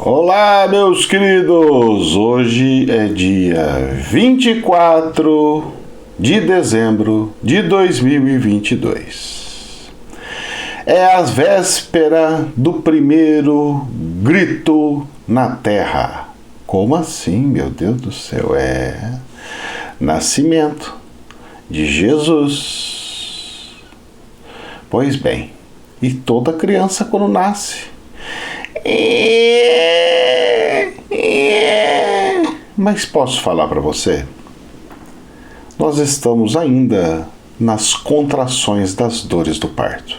Olá, meus queridos! Hoje é dia 24 de dezembro de 2022. É a véspera do primeiro grito na terra. Como assim, meu Deus do céu? É nascimento de Jesus. Pois bem, e toda criança quando nasce, mas posso falar para você? Nós estamos ainda nas contrações das dores do parto.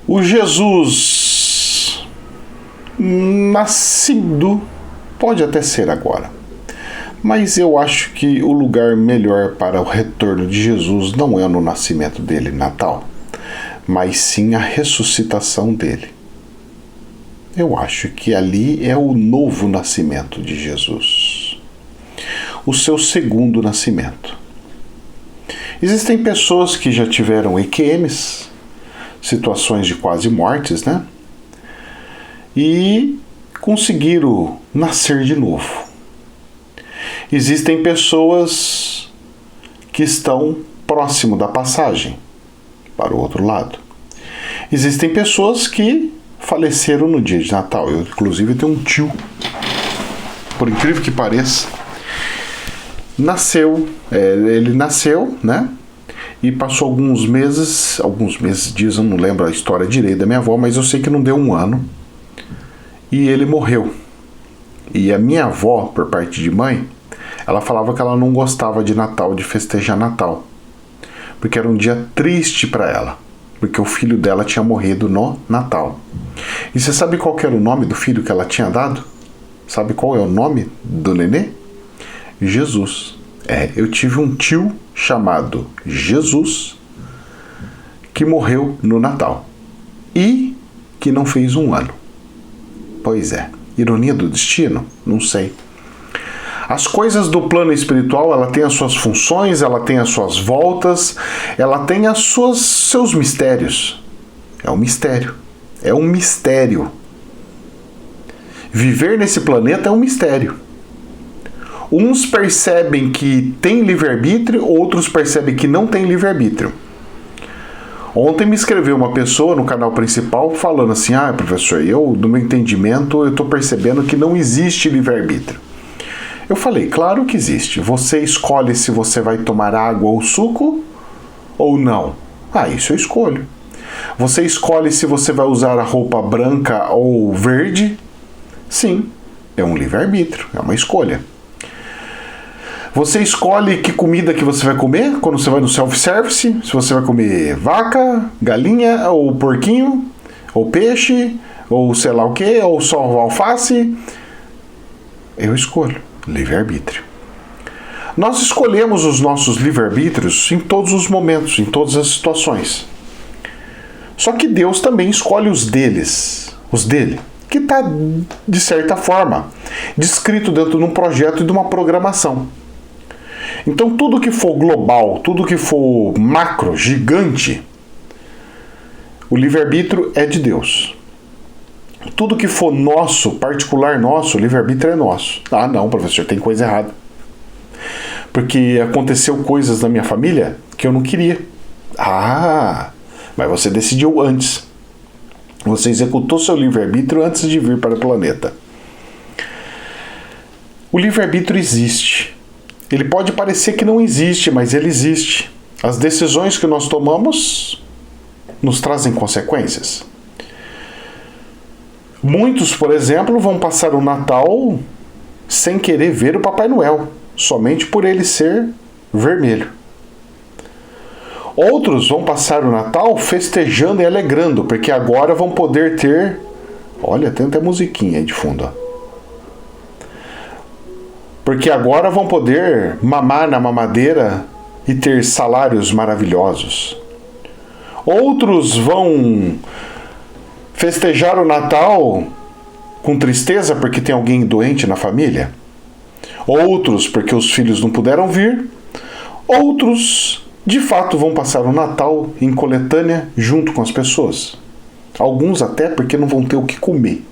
O Jesus nascido pode até ser agora, mas eu acho que o lugar melhor para o retorno de Jesus não é no nascimento dele, Natal, mas sim a ressuscitação dele. Eu acho que ali é o novo nascimento de Jesus, o seu segundo nascimento. Existem pessoas que já tiveram EQMs, situações de quase mortes, né? E conseguiram nascer de novo. Existem pessoas que estão próximo da passagem para o outro lado. Existem pessoas que faleceram no dia de Natal. Eu, inclusive, tenho um tio, por incrível que pareça, ele nasceu, né? E passou alguns meses, dias, eu não lembro a história direito da minha avó, mas eu sei que não deu um ano, e ele morreu. E a minha avó, por parte de mãe, ela falava que ela não gostava de Natal, de festejar Natal, porque era um dia triste para ela, porque o filho dela tinha morrido no Natal. E você sabe qual que era o nome do filho que ela tinha dado? Sabe qual é o nome do nenê? Jesus. Eu tive um tio chamado Jesus que morreu no Natal e que não fez um ano. Pois é, ironia do destino? Não sei. As coisas do plano espiritual, ela tem as suas funções, ela tem as suas voltas, ela tem seus mistérios. É um mistério. É um mistério. Viver nesse planeta é um mistério. Uns percebem que tem livre-arbítrio, outros percebem que não tem livre-arbítrio. Ontem me escreveu uma pessoa no canal principal falando assim: professor, do meu entendimento, eu estou percebendo que não existe livre-arbítrio. Eu falei, claro que existe. Você escolhe se você vai tomar água ou suco ou não. Isso eu escolho. Você escolhe se você vai usar a roupa branca ou verde? Sim, é um livre-arbítrio, é uma escolha. Você escolhe que comida que você vai comer quando você vai no self-service? Se você vai comer vaca, galinha, ou porquinho, ou peixe, ou sei lá o que, ou só alface? Eu escolho. Livre-arbítrio. Nós escolhemos os nossos livre-arbítrios em todos os momentos, em todas as situações. Só que Deus também escolhe os dele, que está, de certa forma, descrito dentro de um projeto e de uma programação. Então, tudo que for global, tudo que for macro, gigante, o livre-arbítrio é de Deus. Tudo que for nosso, particular nosso, o livre-arbítrio é nosso. Não, professor, tem coisa errada. Porque aconteceu coisas na minha família que eu não queria. Mas você decidiu antes. Você executou seu livre-arbítrio antes de vir para o planeta. O livre-arbítrio existe. Ele pode parecer que não existe, mas ele existe. As decisões que nós tomamos nos trazem consequências. Muitos, por exemplo, vão passar o Natal sem querer ver o Papai Noel, somente por ele ser vermelho. Outros vão passar o Natal festejando e alegrando, porque agora vão poder ter... Olha, tem até musiquinha aí de fundo. Ó. Porque agora vão poder mamar na mamadeira e ter salários maravilhosos. Outros vão festejar o Natal com tristeza porque tem alguém doente na família. Outros porque os filhos não puderam vir. Outros, de fato, vão passar o Natal em coletânea junto com as pessoas. Alguns até porque não vão ter o que comer.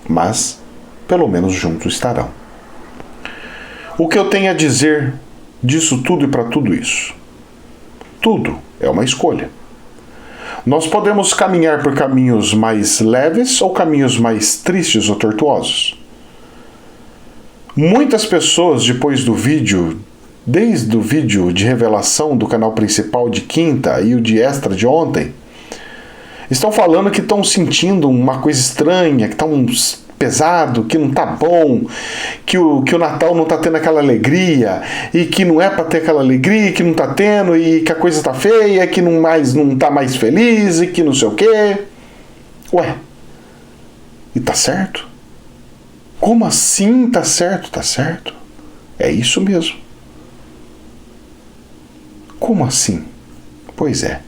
mas pelo menos juntos estarão. O que eu tenho a dizer disso tudo e para tudo isso? Tudo é uma escolha. Nós podemos caminhar por caminhos mais leves ou caminhos mais tristes ou tortuosos. Muitas pessoas, depois do vídeo, desde o vídeo de revelação do canal principal de quinta e o de extra de ontem, estão falando que estão sentindo uma coisa estranha, que está pesado, que não está bom, que o Natal não está tendo aquela alegria, e que não é para ter aquela alegria, que não está tendo, e que a coisa está feia, que não está mais feliz, e que não sei o quê. Ué, e tá certo? Como assim tá certo? Tá certo. É isso mesmo. Como assim? Pois é.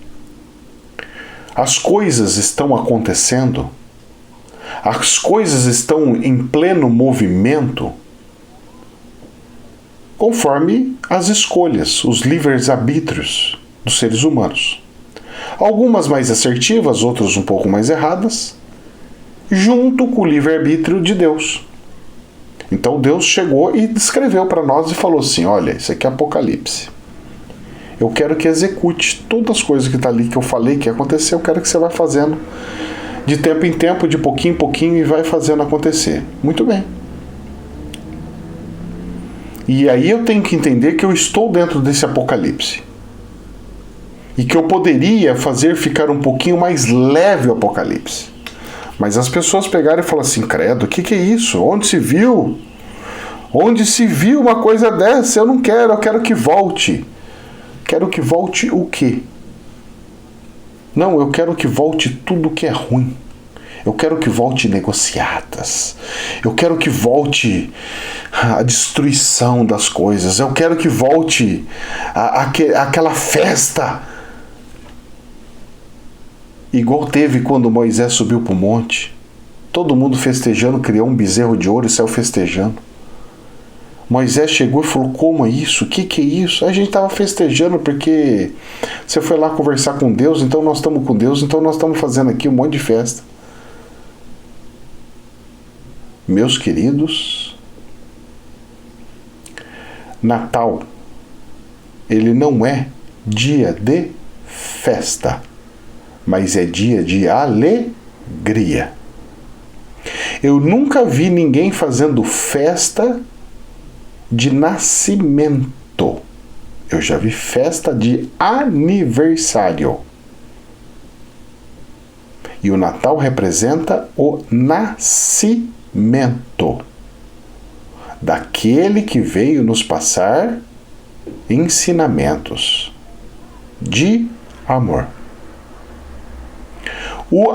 As coisas estão acontecendo, as coisas estão em pleno movimento conforme as escolhas, os livres arbítrios dos seres humanos. Algumas mais assertivas, outras um pouco mais erradas, junto com o livre-arbítrio de Deus. Então Deus chegou e descreveu para nós e falou assim: olha, isso aqui é Apocalipse. Eu quero que execute todas as coisas que está ali que eu falei que ia acontecer, eu quero que você vá fazendo de tempo em tempo, de pouquinho em pouquinho, e vai fazendo acontecer. Muito bem. E aí eu tenho que entender que eu estou dentro desse Apocalipse. E que eu poderia fazer ficar um pouquinho mais leve o Apocalipse. Mas as pessoas pegaram e falaram assim: credo, o que é isso? Onde se viu? Onde se viu uma coisa dessa? Eu não quero, eu quero que volte. Quero que volte o quê? Não, eu quero que volte tudo que é ruim. Eu quero que volte negociatas. Eu quero que volte a destruição das coisas. Eu quero que volte aquela festa. Igual teve quando Moisés subiu para o monte. Todo mundo festejando, criou um bezerro de ouro e saiu festejando. Moisés chegou e falou: como é isso? O que é isso? A gente estava festejando porque você foi lá conversar com Deus, então nós estamos com Deus, então nós estamos fazendo aqui um monte de festa. Meus queridos, Natal, ele não é dia de festa, mas é dia de alegria. Eu nunca vi ninguém fazendo festa de nascimento. Eu já vi festa de aniversário. E o Natal representa o nascimento daquele que veio nos passar ensinamentos de amor.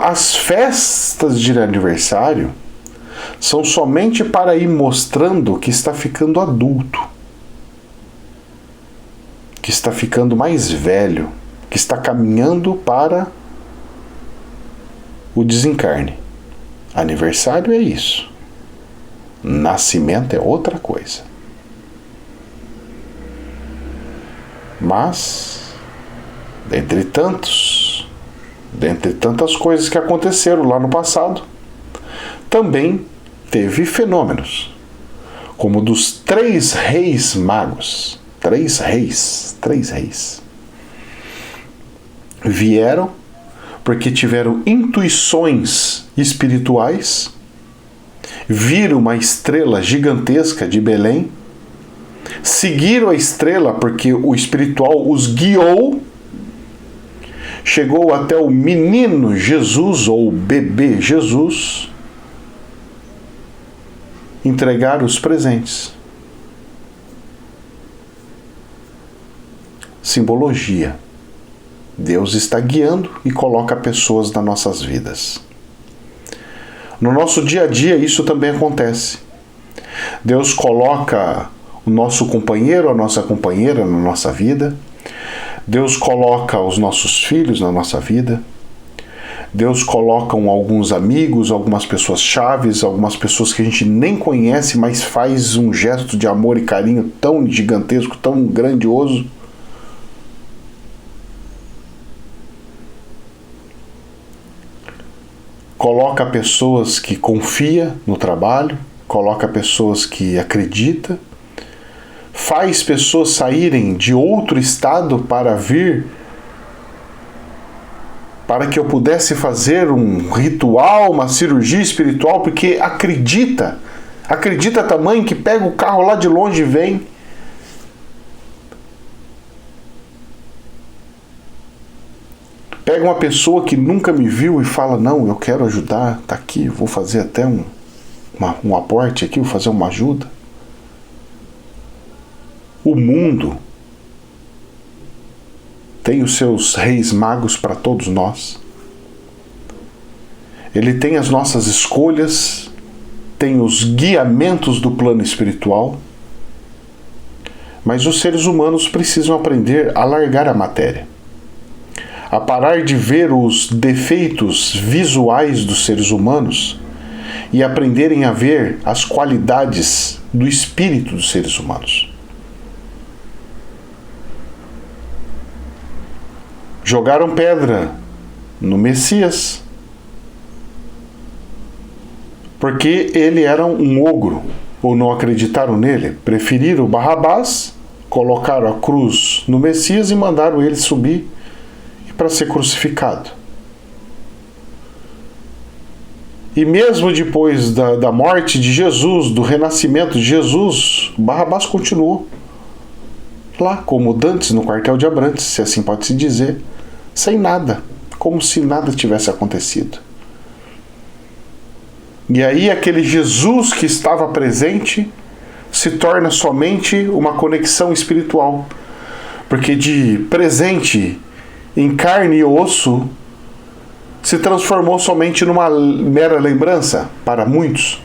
As festas de aniversário são somente para ir mostrando que está ficando adulto, que está ficando mais velho, que está caminhando para o desencarne. Aniversário é isso. Nascimento é outra coisa. Mas, dentre tantas coisas que aconteceram lá no passado, também teve fenômenos, como o dos 3 reis magos. 3 reis. Vieram porque tiveram intuições espirituais, viram uma estrela gigantesca de Belém, seguiram a estrela porque o espiritual os guiou, chegou até o menino Jesus ou o bebê Jesus, entregar os presentes. Simbologia. Deus está guiando e coloca pessoas nas nossas vidas. No nosso dia a dia isso também acontece. Deus coloca o nosso companheiro, a nossa companheira na nossa vida. Deus coloca os nossos filhos na nossa vida. Deus coloca alguns amigos, algumas pessoas chaves, algumas pessoas que a gente nem conhece, mas faz um gesto de amor e carinho tão gigantesco, tão grandioso. coloca pessoas que confia no trabalho, coloca pessoas que acredita, faz pessoas saírem de outro estado para vir, para que eu pudesse fazer um ritual, uma cirurgia espiritual, porque acredita tamanho que pega o carro lá de longe e vem. Pega uma pessoa que nunca me viu e fala, não, eu quero ajudar, tá aqui, vou fazer até um aporte aqui, vou fazer uma ajuda. O mundo tem os seus reis magos para todos nós. Ele tem as nossas escolhas, tem os guiamentos do plano espiritual, mas os seres humanos precisam aprender a largar a matéria, a parar de ver os defeitos visuais dos seres humanos e aprenderem a ver as qualidades do espírito dos seres humanos. Jogaram pedra no Messias porque ele era um ogro, ou não acreditaram nele. Preferiram Barrabás, colocaram a cruz no Messias e mandaram ele subir para ser crucificado. E mesmo depois da morte de Jesus, do renascimento de Jesus, Barrabás continuou lá, como Dantes no quartel de Abrantes, se assim pode se dizer, sem nada, como se nada tivesse acontecido. E aí aquele Jesus que estava presente se torna somente uma conexão espiritual, porque de presente em carne e osso se transformou somente numa mera lembrança para muitos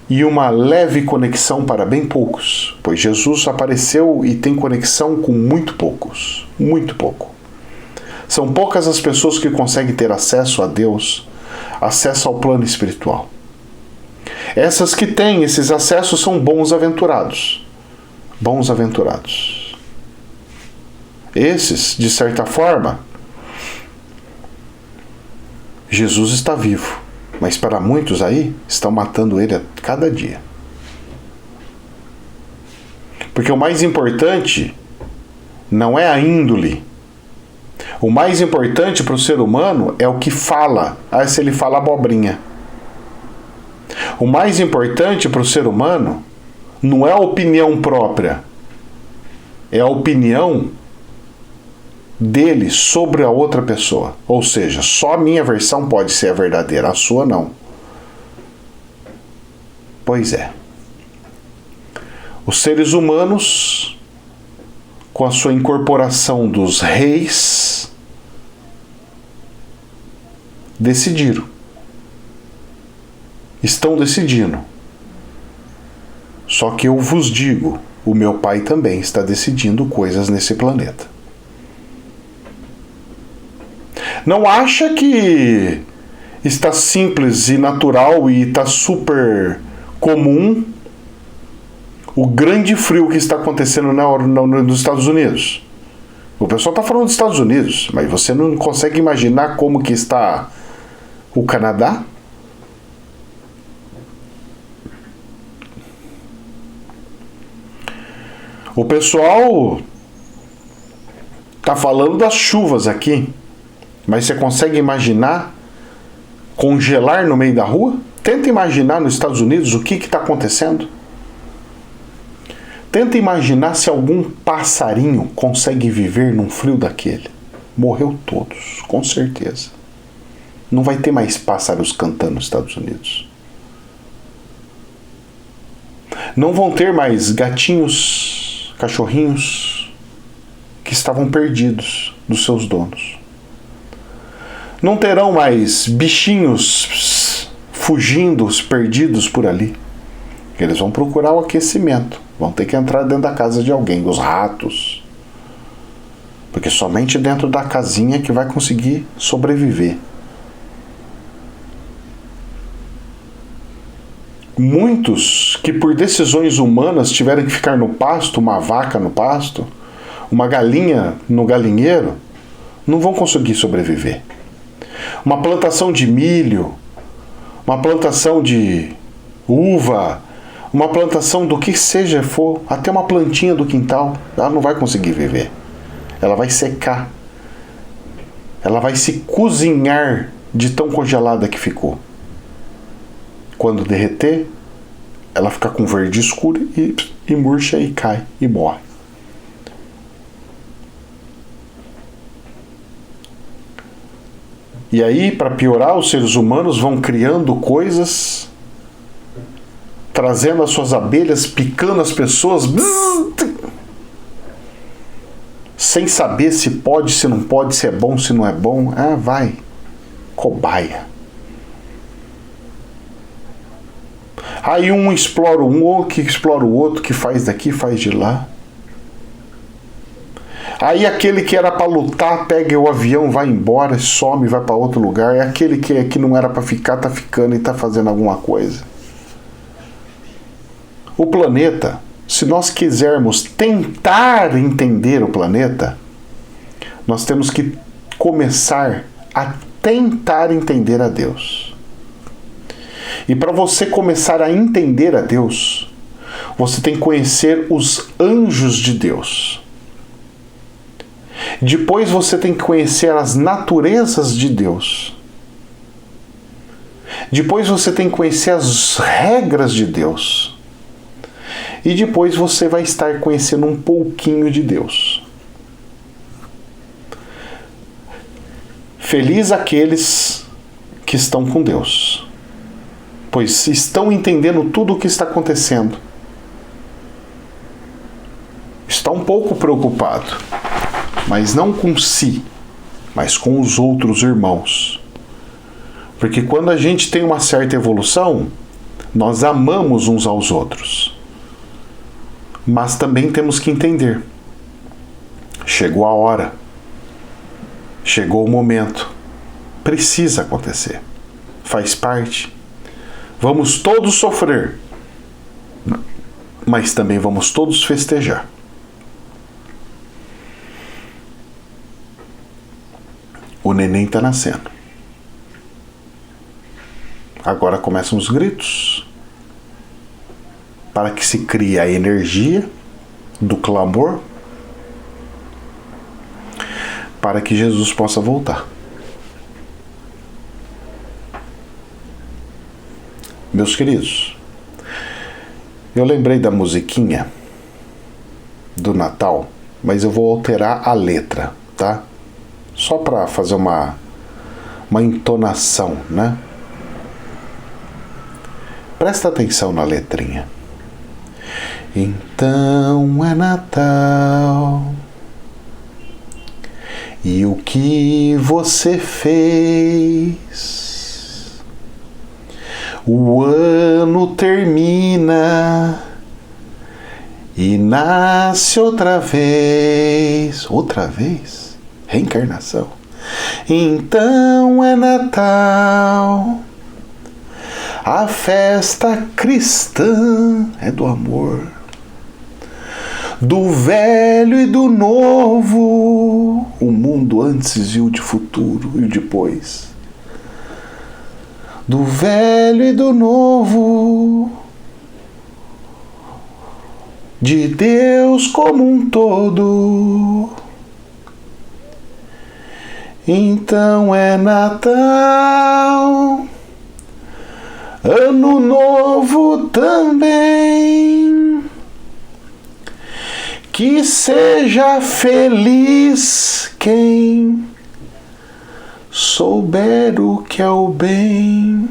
e uma leve conexão para bem poucos, pois Jesus apareceu e tem conexão com muito poucos, muito pouco. São poucas as pessoas que conseguem ter acesso a Deus, acesso ao plano espiritual. Essas que têm esses acessos são bons aventurados. Bons aventurados. Esses, de certa forma, Jesus está vivo, mas para muitos aí, estão matando ele a cada dia. Porque o mais importante não é a índole. O mais importante para o ser humano é o que fala. Se ele fala abobrinha. O mais importante para o ser humano não é a opinião própria, é a opinião dele sobre a outra pessoa. Ou seja, só a minha versão pode ser a verdadeira, a sua não. Pois é. Os seres humanos, com a sua incorporação dos reis, decidiram. Estão decidindo. Só que eu vos digo, o meu Pai também está decidindo coisas nesse planeta. Não acha que está simples e natural e está super comum o grande frio que está acontecendo nos Estados Unidos? O pessoal está falando dos Estados Unidos, mas você não consegue imaginar como que está o Canadá? O pessoal está falando das chuvas aqui, mas você consegue imaginar congelar no meio da rua? Tenta imaginar nos Estados Unidos o que está acontecendo. Tenta imaginar se algum passarinho consegue viver num frio daquele. Morreu todos, com certeza. Não vai ter mais pássaros cantando nos Estados Unidos. Não vão ter mais gatinhos, cachorrinhos que estavam perdidos dos seus donos. Não terão mais bichinhos fugindo, perdidos por ali. Eles vão procurar o aquecimento. Vão ter que entrar dentro da casa de alguém, os ratos. Porque somente dentro da casinha que vai conseguir sobreviver. Muitos que por decisões humanas tiveram que ficar no pasto, uma vaca no pasto, uma galinha no galinheiro, não vão conseguir sobreviver. Uma plantação de milho, uma plantação de uva, uma plantação do que seja for, até uma plantinha do quintal, ela não vai conseguir viver. Ela vai secar. Ela vai se cozinhar de tão congelada que ficou. Quando derreter, ela fica com verde escuro e murcha e cai e morre. E aí, para piorar, os seres humanos vão criando coisas, trazendo as suas abelhas, picando as pessoas, sem saber se pode, se não pode, se é bom, se não é bom. Ah, vai. Cobaia. Aí um explora um, outro que explora o outro, que faz daqui, faz de lá. Aí aquele que era para lutar pega o avião, vai embora, some, vai para outro lugar. É aquele que não era para ficar, tá ficando e tá fazendo alguma coisa. O planeta, se nós quisermos tentar entender o planeta, nós temos que começar a tentar entender a Deus. E para você começar a entender a Deus, você tem que conhecer os anjos de Deus. Depois você tem que conhecer as naturezas de Deus. Depois você tem que conhecer as regras de Deus. E depois você vai estar conhecendo um pouquinho de Deus. Feliz aqueles que estão com Deus, pois estão entendendo tudo o que está acontecendo. Está um pouco preocupado, mas não com si, mas com os outros irmãos. Porque quando a gente tem uma certa evolução, nós amamos uns aos outros. Mas também temos que entender. Chegou a hora. Chegou o momento. Precisa acontecer. Faz parte. Vamos todos sofrer. Mas também vamos todos festejar. O neném está nascendo. Agora começam os gritos, para que se crie a energia do clamor, para que Jesus possa voltar. Meus queridos, eu lembrei da musiquinha do Natal, mas eu vou alterar a letra, tá? Só para fazer uma entonação, né? Presta atenção na letrinha. Então é Natal, e o que você fez? O ano termina e nasce outra vez. Outra vez? Reencarnação. Então é Natal, a festa cristã é do amor, do velho e do novo, o mundo antes e o de futuro e o depois. Do velho e do novo, de Deus como um todo. Então é Natal, Ano Novo também. Que seja feliz quem souber o que é o bem.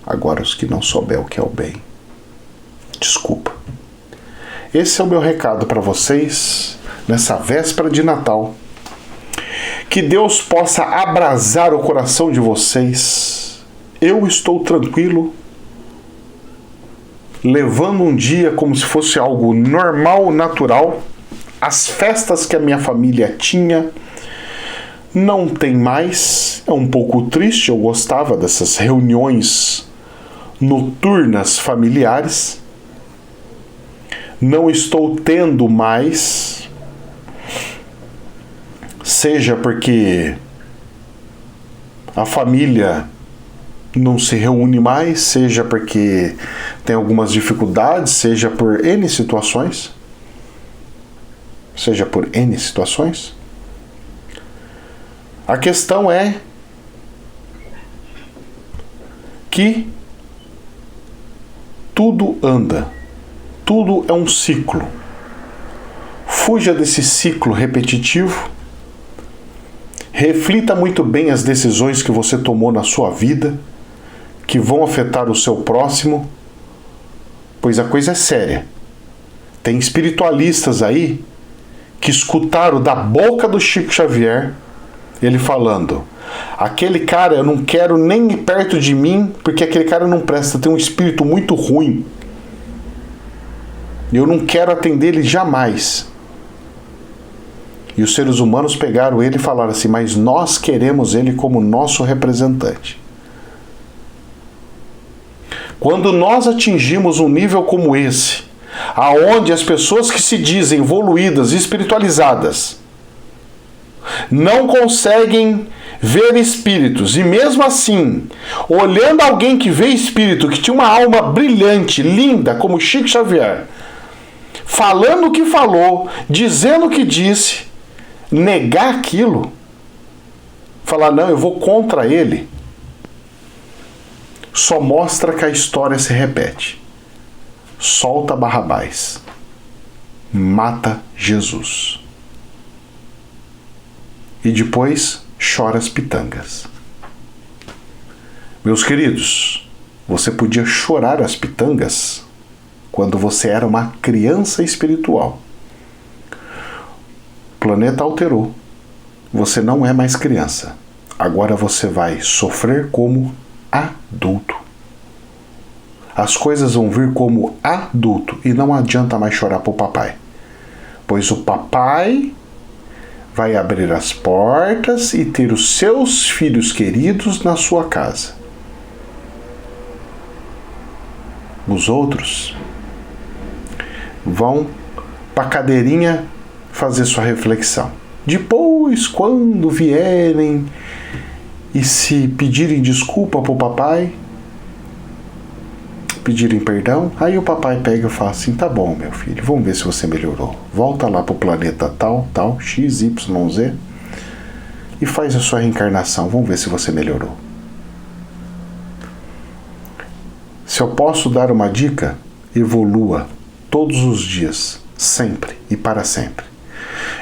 Agora, os que não souber o que é o bem, desculpa. Esse é o meu recado para vocês nessa véspera de Natal. Que Deus possa abrasar o coração de vocês. Eu estou tranquilo, levando um dia como se fosse algo normal, natural. As festas que a minha família tinha não tem mais. É um pouco triste, eu gostava dessas reuniões noturnas familiares. Não estou tendo mais, seja porque a família não se reúne mais, seja porque tem algumas dificuldades, seja por N situações. A questão é que tudo anda, tudo é um ciclo. Fuja desse ciclo repetitivo, reflita muito bem as decisões que você tomou na sua vida, que vão afetar o seu próximo, pois a coisa é séria. Tem espiritualistas aí que escutaram da boca do Chico Xavier ele falando: aquele cara eu não quero nem perto de mim, porque aquele cara não presta, tem um espírito muito ruim. Eu não quero atender ele jamais. E os seres humanos pegaram ele e falaram assim: mas nós queremos ele como nosso representante. Quando nós atingimos um nível como esse, aonde as pessoas que se dizem evoluídas, espiritualizadas, não conseguem ver espíritos, e mesmo assim, olhando alguém que vê espírito, que tinha uma alma brilhante, linda, como Chico Xavier, falando o que falou, dizendo o que disse, negar aquilo, falar não, eu vou contra ele, só mostra que a história se repete. Solta Barrabás, mata Jesus. E depois chora as pitangas. Meus queridos, você podia chorar as pitangas quando você era uma criança espiritual. O planeta alterou. Você não é mais criança. Agora você vai sofrer como adulto. As coisas vão vir como adulto e não adianta mais chorar pro papai. Pois o papai vai abrir as portas e ter os seus filhos queridos na sua casa. Os outros vão para a cadeirinha fazer sua reflexão. Depois, quando vierem e se pedirem desculpa para o papai, pedirem perdão, aí o papai pega e fala assim: tá bom, meu filho, vamos ver se você melhorou. Volta lá pro planeta tal, XYZ, e faz a sua reencarnação, vamos ver se você melhorou. Se eu posso dar uma dica, evolua todos os dias, sempre e para sempre.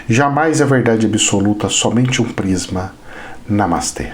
Jamais a verdade absoluta, somente um prisma. Namastê.